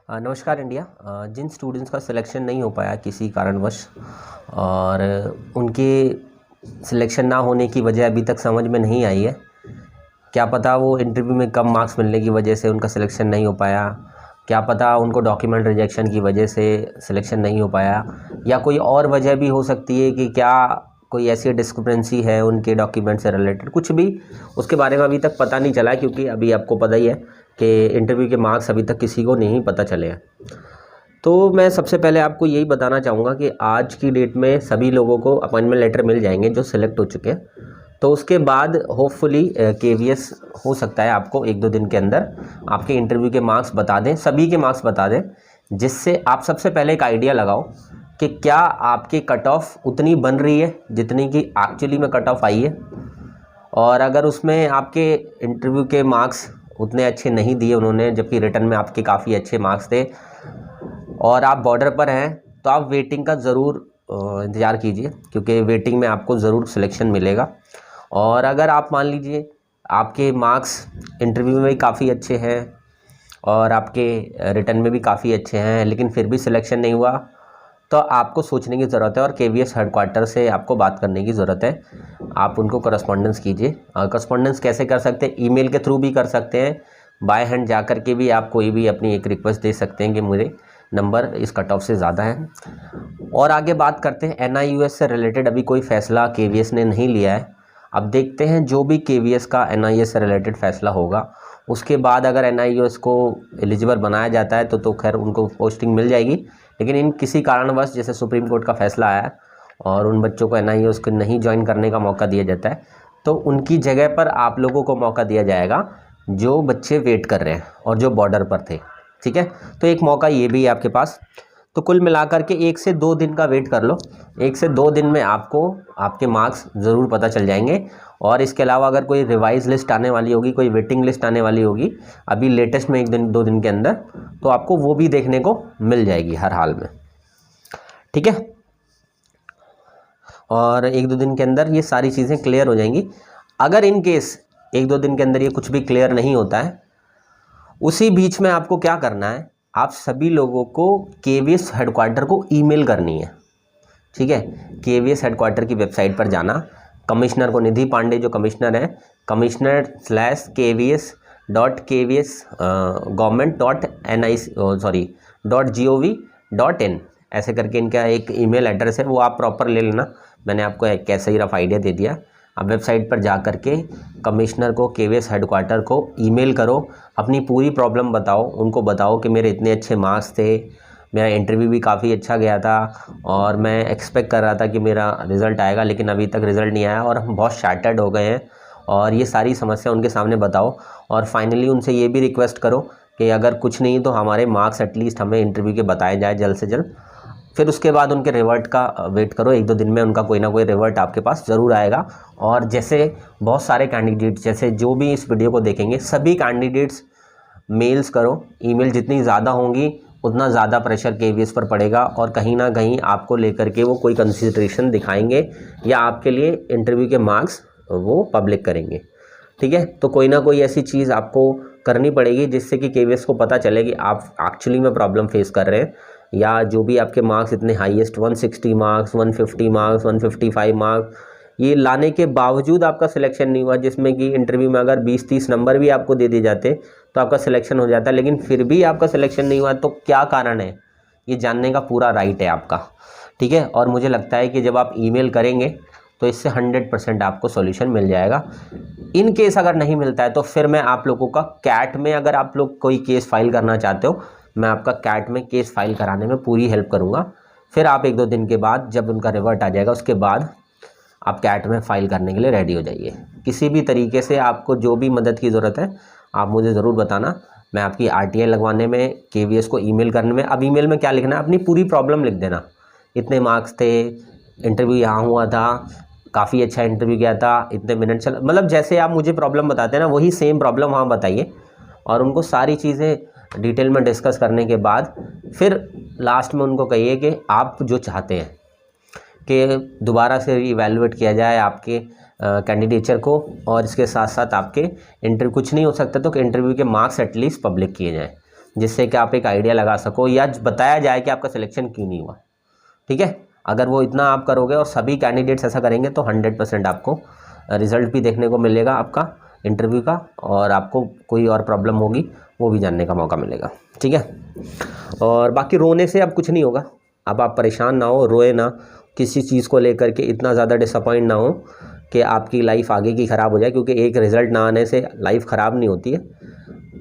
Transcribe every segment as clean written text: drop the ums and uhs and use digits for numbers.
नमस्कार इंडिया। जिन स्टूडेंट्स का सिलेक्शन नहीं हो पाया किसी कारणवश और उनके सिलेक्शन ना होने की वजह अभी तक समझ में नहीं आई है। क्या पता वो इंटरव्यू में कम मार्क्स मिलने की वजह से उनका सिलेक्शन नहीं हो पाया, क्या पता उनको डॉक्यूमेंट रिजेक्शन की वजह से सिलेक्शन नहीं हो पाया, या कोई और वजह भी हो सकती है कि क्या कोई ऐसी डिस्क्रिपेंसी है उनके डॉक्यूमेंट से रिलेटेड, कुछ भी उसके बारे में अभी तक पता नहीं चला है। क्योंकि अभी आपको पता ही है कि इंटरव्यू के मार्क्स अभी तक किसी को नहीं पता चले हैं। तो मैं सबसे पहले आपको यही बताना चाहूँगा कि आज की डेट में सभी लोगों को अपॉइंटमेंट लेटर मिल जाएंगे जो सिलेक्ट हो चुके हैं। तो उसके बाद होपफुली केवीएस हो सकता है आपको 1-2 दिन के अंदर आपके इंटरव्यू के मार्क्स बता दें, सभी के मार्क्स बता दें, जिससे आप सबसे पहले एक आइडिया लगाओ कि क्या आपकी कट ऑफ उतनी बन रही है जितनी कि एक्चुअली में कट ऑफ आई है। और अगर उसमें आपके इंटरव्यू के मार्क्स उतने अच्छे नहीं दिए उन्होंने, जबकि रिटर्न में आपके काफ़ी अच्छे मार्क्स थे और आप बॉर्डर पर हैं, तो आप वेटिंग का ज़रूर इंतज़ार कीजिए, क्योंकि वेटिंग में आपको ज़रूर सिलेक्शन मिलेगा। और अगर आप मान लीजिए आपके मार्क्स इंटरव्यू में भी काफ़ी अच्छे हैं और आपके रिटर्न में भी काफ़ी अच्छे हैं, लेकिन फिर भी सिलेक्शन नहीं हुआ, तो आपको सोचने की ज़रूरत है और केवीएस हेडक्वार्टर से आपको बात करने की ज़रूरत है। आप उनको करस्पॉन्डेंस कीजिए। करस्पॉन्डेंस कैसे कर सकते हैं? ईमेल के थ्रू भी कर सकते हैं, बाय हैंड जा कर के भी आप कोई भी अपनी एक रिक्वेस्ट दे सकते हैं कि मुझे नंबर इस कट ऑफ से ज़्यादा है। और आगे बात करते हैं एनआईयूएस से रिलेटेड अभी कोई फ़ैसला केवीएस ने नहीं लिया है। अब देखते हैं जो भी केवीएस का एनआईएस से रिलेटेड फ़ैसला होगा, उसके बाद अगर एनआईयूएस को एलिजिबल बनाया जाता है तो खैर उनको पोस्टिंग मिल जाएगी। लेकिन इन किसी कारणवश जैसे सुप्रीम कोर्ट का फ़ैसला आया और उन बच्चों को एनआईयूएस को नहीं ज्वाइन करने का मौका दिया जाता है, तो उनकी जगह पर आप लोगों को मौका दिया जाएगा जो बच्चे वेट कर रहे हैं और जो बॉर्डर पर थे। ठीक है, तो एक मौका ये भी है आपके पास। तो कुल मिलाकर के 1 से 2 दिन का वेट कर लो। 1 से 2 दिन में आपको आपके मार्क्स ज़रूर पता चल जाएंगे। और इसके अलावा अगर कोई रिवाइज लिस्ट आने वाली होगी, कोई वेटिंग लिस्ट आने वाली होगी अभी लेटेस्ट में 1-2 दिन के अंदर, तो आपको वो भी देखने को मिल जाएगी हर हाल में। ठीक है, और 1-2 दिन के अंदर ये सारी चीज़ें क्लियर हो जाएंगी। अगर इन केस 1-2 दिन के अंदर ये कुछ भी क्लियर नहीं होता है, उसी बीच में आपको क्या करना है, आप सभी लोगों को केवीएस हेडक्वार्टर को ईमेल करनी है। ठीक है, केवीएस हेडक्वार्टर की वेबसाइट पर जाना, कमिश्नर को, निधि पांडे जो कमिश्नर हैं, commissioner/kvs.government.nic.gov.in ऐसे करके इनका एक ईमेल एड्रेस है, वो आप प्रॉपर ले लेना। मैंने आपको एक कैसे ही रफ आइडिया दे दिया। आप वेबसाइट पर जा कर के कमिश्नर को, केवीएस हेडक्वार्टर को ईमेल करो, अपनी पूरी प्रॉब्लम बताओ, उनको बताओ कि मेरे इतने अच्छे मार्क्स थे, मेरा इंटरव्यू भी काफ़ी अच्छा गया था और मैं एक्सपेक्ट कर रहा था कि मेरा रिज़ल्ट आएगा, लेकिन अभी तक रिज़ल्ट नहीं आया और हम बहुत शैटर्ड हो गए हैं। और ये सारी समस्या उनके सामने बताओ और फाइनली उनसे ये भी रिक्वेस्ट करो कि अगर कुछ नहीं तो हमारे मार्क्स एटलीस्ट हमें इंटरव्यू के बताए जाए जल्द से जल्द। फिर उसके बाद उनके रिवर्ट का वेट करो। 1-2 दिन में उनका कोई ना कोई रिवर्ट आपके पास ज़रूर आएगा। और जैसे बहुत सारे कैंडिडेट्स, जैसे जो भी इस वीडियो को देखेंगे, सभी कैंडिडेट्स मेल्स करो। ईमेल जितनी ज़्यादा होंगी उतना ज़्यादा प्रेशर केवीएस पर पड़ेगा और कहीं ना कहीं आपको लेकर के वो कोई कंसिडरेशन दिखाएंगे या आपके लिए इंटरव्यू के मार्क्स वो पब्लिक करेंगे। ठीक है, तो कोई ना कोई ऐसी चीज़ आपको करनी पड़ेगी जिससे कि केवीएस को पता चले कि आप एक्चुअली में प्रॉब्लम फेस कर रहे हैं, या जो भी आपके मार्क्स इतने हाईएस्ट 160 मार्क्स, 150 मार्क्स, 155 मार्क्स, ये लाने के बावजूद आपका सिलेक्शन नहीं हुआ, जिसमें कि इंटरव्यू में अगर 20-30 नंबर भी आपको दे दिए जाते तो आपका सिलेक्शन हो जाता, लेकिन फिर भी आपका सिलेक्शन नहीं हुआ, तो क्या कारण है, ये जानने का पूरा राइट है आपका। ठीक है, और मुझे लगता है कि जब आप ईमेल करेंगे तो इससे 100% आपको सॉल्यूशन मिल जाएगा। इन केस अगर नहीं मिलता है तो फिर मैं आप लोगों का कैट में, अगर आप लोग कोई केस फाइल करना चाहते हो, मैं आपका कैट में केस फाइल कराने में पूरी हेल्प करूँगा। फिर आप 1-2 दिन के बाद जब उनका रिवर्ट आ जाएगा, उसके बाद आप कैट में फ़ाइल करने के लिए रेडी हो जाइए। किसी भी तरीके से आपको जो भी मदद की ज़रूरत है आप मुझे ज़रूर बताना। मैं आपकी आरटीआई लगवाने में, केवीएस को ईमेल करने में, अब ईमेल में क्या लिखना है, अपनी पूरी प्रॉब्लम लिख देना। इतने मार्क्स थे, इंटरव्यू यहाँ हुआ था, काफ़ी अच्छा इंटरव्यू गया था, इतने मिनट चल, मतलब जैसे आप मुझे प्रॉब्लम बताते हैं ना, वही सेम प्रॉब्लम वहाँ बताइए और उनको सारी चीज़ें डिटेल में डिस्कस करने के बाद फिर लास्ट में उनको कहिए कि आप जो चाहते हैं कि दोबारा से इवैल्यूएट किया जाए आपके कैंडिडेचर को, और इसके साथ साथ आपके इंटरव्यू, कुछ नहीं हो सकता तो इंटरव्यू के मार्क्स एटलीस्ट पब्लिक किए जाएँ। जिससे कि आप एक आइडिया लगा सको या बताया जाए कि आपका सिलेक्शन क्यों नहीं हुआ। ठीक है, अगर वो इतना आप करोगे और सभी कैंडिडेट्स ऐसा करेंगे तो 100% आपको रिज़ल्ट भी देखने को मिलेगा आपका इंटरव्यू का, और आपको कोई और प्रॉब्लम होगी वो भी जानने का मौका मिलेगा। ठीक है, और बाकी रोने से अब कुछ नहीं होगा। अब आप परेशान ना हो, रोए ना, किसी चीज़ को लेकर के इतना ज़्यादा डिसअपॉइंट ना हो कि आपकी लाइफ आगे की ख़राब हो जाए, क्योंकि एक रिज़ल्ट ना आने से लाइफ ख़राब नहीं होती है।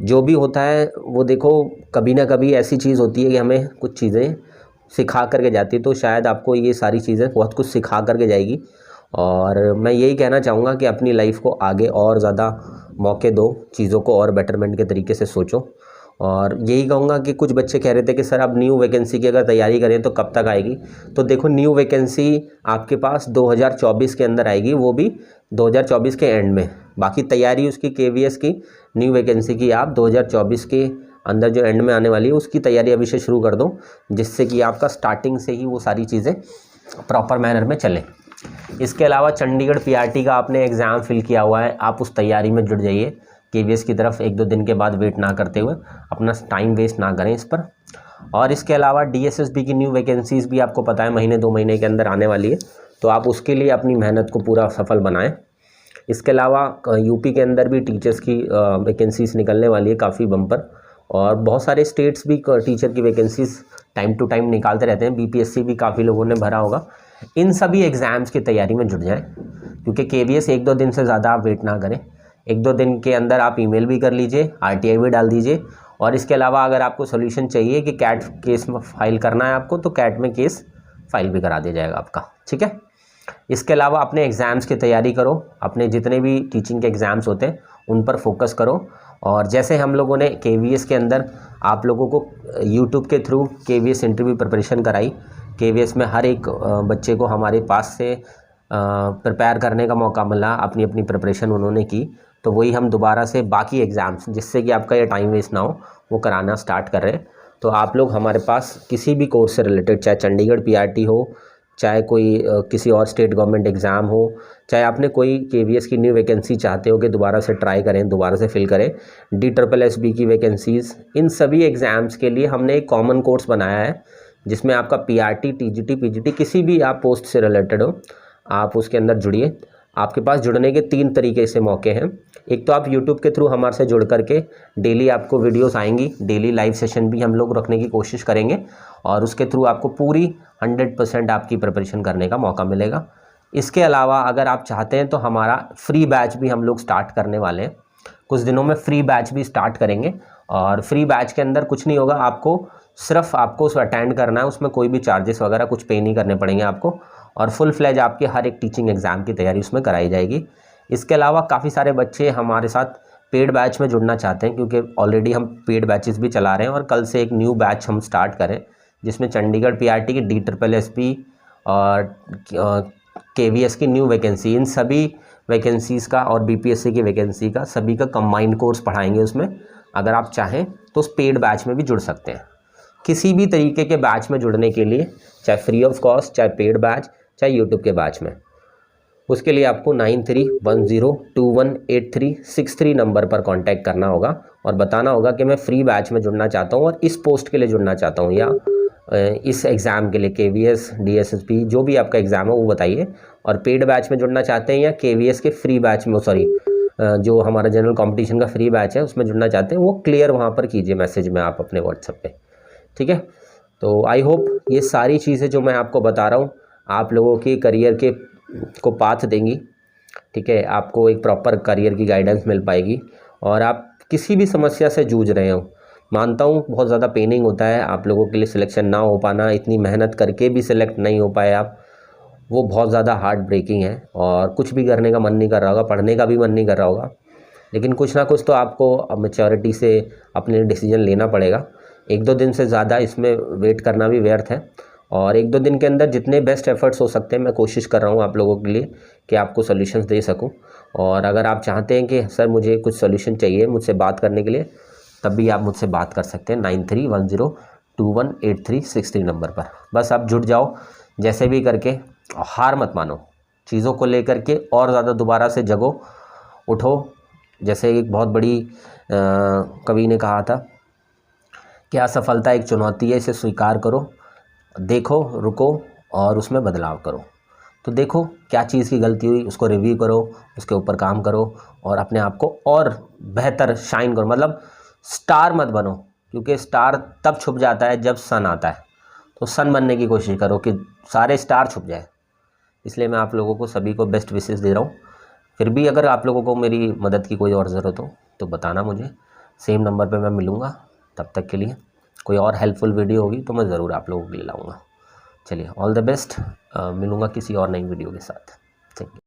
जो भी होता है वो देखो, कभी ना कभी ऐसी चीज़ होती है कि हमें कुछ चीज़ें सिखा करके जाती है, तो शायद आपको ये सारी चीज़ें बहुत कुछ सिखा करके जाएगी। और मैं यही कहना चाहूँगा कि अपनी लाइफ को आगे और ज़्यादा मौके दो, चीज़ों को और बेटरमेंट के तरीके से सोचो। और यही कहूँगा कि कुछ बच्चे कह रहे थे कि सर अब न्यू वैकेंसी की अगर तैयारी करें तो कब तक आएगी, तो देखो न्यू वैकेंसी आपके पास 2024 के अंदर आएगी, वो भी 2024 के एंड में। बाकी तैयारी उसकी केवीएस की न्यू वैकेंसी की आप 2024 के अंदर जो एंड में आने वाली है उसकी तैयारी अभी से शुरू कर दो, जिससे कि आपका स्टार्टिंग से ही वो सारी चीज़ें प्रॉपर मैनर में चले। इसके अलावा चंडीगढ़ पीआरटी का आपने एग्ज़ाम फिल किया हुआ है, आप उस तैयारी में जुट जाइए। केवीएस की तरफ 1-2 दिन के बाद वेट ना करते हुए अपना टाइम वेस्ट ना करें इस पर। और इसके अलावा डीएसएसबी की न्यू वैकेंसीज़ भी आपको पता है महीने 2 महीने के अंदर आने वाली है, तो आप उसके लिए अपनी मेहनत को पूरा सफल बनाएं। इसके अलावा यूपी के अंदर भी टीचर्स की वैकेंसीज़ निकलने वाली है काफ़ी बम्पर, और बहुत सारे स्टेट्स भी टीचर की वैकेंसीज़ टाइम टू टाइम निकालते रहते हैं। बीपीएससी भी काफ़ी लोगों ने भरा होगा। इन सभी एग्ज़ाम्स की तैयारी में जुट जाएं, क्योंकि केवीएस 1-2 दिन से ज़्यादा आप वेट ना करें। 1-2 दिन के अंदर आप ईमेल भी कर लीजिए, आरटीआई भी डाल दीजिए। और इसके अलावा अगर आपको सोल्यूशन चाहिए कि कैट केस में फाइल करना है आपको, तो कैट में केस फाइल भी करा दिया जाएगा आपका। ठीक है, इसके अलावा अपने एग्ज़ाम्स की तैयारी करो, अपने जितने भी टीचिंग के एग्ज़ाम्स होते हैं उन पर फोकस करो। और जैसे हम लोगों ने केवीएस के अंदर आप लोगों को यूट्यूब के थ्रू केवीएस इंटरव्यू प्रिपरेशन कराई, केवीएस में हर एक बच्चे को हमारे पास से प्रिपेयर करने का मौका मिला, अपनी अपनी प्रिपरेशन उन्होंने की, तो वही हम दोबारा से बाकी एग्ज़ाम्स, जिससे कि आपका ये टाइम वेस्ट ना हो, वो कराना स्टार्ट कर रहे हैं। तो आप लोग हमारे पास किसी भी कोर्स से रिलेटेड, चाहे चंडीगढ़ पीआरटी हो, चाहे कोई किसी और स्टेट गवर्नमेंट एग्ज़ाम हो, चाहे आपने कोई केवीएस की न्यू वैकेंसी चाहते हो कि दोबारा से ट्राई करें, दोबारा से फिल करें, DSSB की वैकेंसीज़, इन सभी एग्ज़ाम्स के लिए हमने एक कॉमन कोर्स बनाया है, जिसमें आपका पीआरटी, टीजीटी, पीजीटी किसी भी आप पोस्ट से रिलेटेड हो, आप उसके अंदर जुड़िए। आपके पास जुड़ने के 3 तरीके से मौके हैं। एक तो आप यूट्यूब के थ्रू हमारे से जुड़ करके डेली आपको वीडियोस आएंगी, डेली लाइव सेशन भी हम लोग रखने की कोशिश करेंगे, और उसके थ्रू आपको पूरी 100% आपकी प्रिपरेशन करने का मौका मिलेगा। इसके अलावा अगर आप चाहते हैं तो हमारा फ्री बैच भी हम लोग स्टार्ट करने वाले हैं। कुछ दिनों में फ्री बैच भी स्टार्ट करेंगे, और फ्री बैच के अंदर कुछ नहीं होगा, आपको उसे अटेंड करना है, उसमें कोई भी चार्जेस वगैरह कुछ पे नहीं करने पड़ेंगे आपको, और फुल फ्लेज आपके हर एक टीचिंग एग्ज़ाम की तैयारी उसमें कराई जाएगी। इसके अलावा काफ़ी सारे बच्चे हमारे साथ पेड बैच में जुड़ना चाहते हैं, क्योंकि ऑलरेडी हम पेड बैचेस भी चला रहे हैं, और कल से एक न्यू बैच हम स्टार्ट करें, जिसमें चंडीगढ़ पीआरटी की DSSB और केवीएस की न्यू वैकेंसी, इन सभी वैकेंसीज़ का और बीपीएससी की वैकेंसी का सभी का कंबाइंड कोर्स पढ़ाएंगे उसमें। अगर आप चाहें तो उस पेड बैच में भी जुड़ सकते हैं। किसी भी तरीके के बैच में जुड़ने के लिए, चाहे फ्री ऑफ कॉस्ट, चाहे पेड बैच, चाहे यूट्यूब के बैच में, उसके लिए आपको 9310218363 नंबर पर कांटेक्ट करना होगा और बताना होगा कि मैं फ्री बैच में जुड़ना चाहता हूं और इस पोस्ट के लिए जुड़ना चाहता हूं, या इस एग्ज़ाम के लिए, केवीएस, DSSB, जो भी आपका एग्ज़ाम है वो बताइए। और पेड बैच में जुड़ना चाहते हैं या केवीएस के फ्री बैच में, जो हमारा जनरल कंपटीशन का फ्री बैच है उसमें जुड़ना चाहते हैं, वो क्लियर वहाँ पर कीजिए मैसेज में आप अपने व्हाट्सएप पे। ठीक है, तो आई होप ये सारी चीज़ें जो मैं आपको बता रहा हूँ आप लोगों के करियर के को पाथ देंगी। ठीक है, आपको एक प्रॉपर करियर की गाइडेंस मिल पाएगी, और आप किसी भी समस्या से जूझ रहे हो, मानता हूँ बहुत ज़्यादा पेनिंग होता है आप लोगों के लिए सिलेक्शन ना हो पाना, इतनी मेहनत करके भी सिलेक्ट नहीं हो पाए आप, वो बहुत ज़्यादा हार्ट ब्रेकिंग है, और कुछ भी करने का मन नहीं कर रहा होगा, पढ़ने का भी मन नहीं कर रहा होगा, लेकिन कुछ ना कुछ तो आपको मैच्योरिटी से अपने डिसीजन लेना पड़ेगा। 1-2 दिन से ज़्यादा इसमें वेट करना भी व्यर्थ है, और 1-2 दिन के अंदर जितने बेस्ट एफर्ट्स हो सकते हैं मैं कोशिश कर रहा हूँ आप लोगों के लिए कि आपको सॉल्यूशंस दे सकूँ। और अगर आप चाहते हैं कि सर मुझे कुछ सॉल्यूशन चाहिए मुझसे बात करने के लिए, तब भी आप मुझसे बात कर सकते हैं 9310218363 नंबर पर। बस आप जुट जाओ जैसे भी करके, हार मत मानो, चीज़ों को लेकर के और ज़्यादा दोबारा से जगो, उठो। जैसे एक बहुत बड़ी कवि ने कहा था कि असफलता एक चुनौती है, इसे स्वीकार करो, देखो, रुको और उसमें बदलाव करो। तो देखो क्या चीज़ की गलती हुई, उसको रिव्यू करो, उसके ऊपर काम करो और अपने आप को और बेहतर शाइन करो। मतलब स्टार मत बनो, क्योंकि स्टार तब छुप जाता है जब सन आता है। तो सन बनने की कोशिश करो कि सारे स्टार छुप जाए। इसलिए मैं आप लोगों को सभी को बेस्ट विशेस दे रहा हूँ। फिर भी अगर आप लोगों को मेरी मदद की कोई और ज़रूरत हो तो बताना मुझे, सेम नंबर पे मैं मिलूँगा। तब तक के लिए कोई और हेल्पफुल वीडियो होगी तो मैं ज़रूर आप लोगों के लिए लाऊँगा। चलिए, ऑल द बेस्ट। मिलूँगा किसी और नई वीडियो के साथ। Thank you.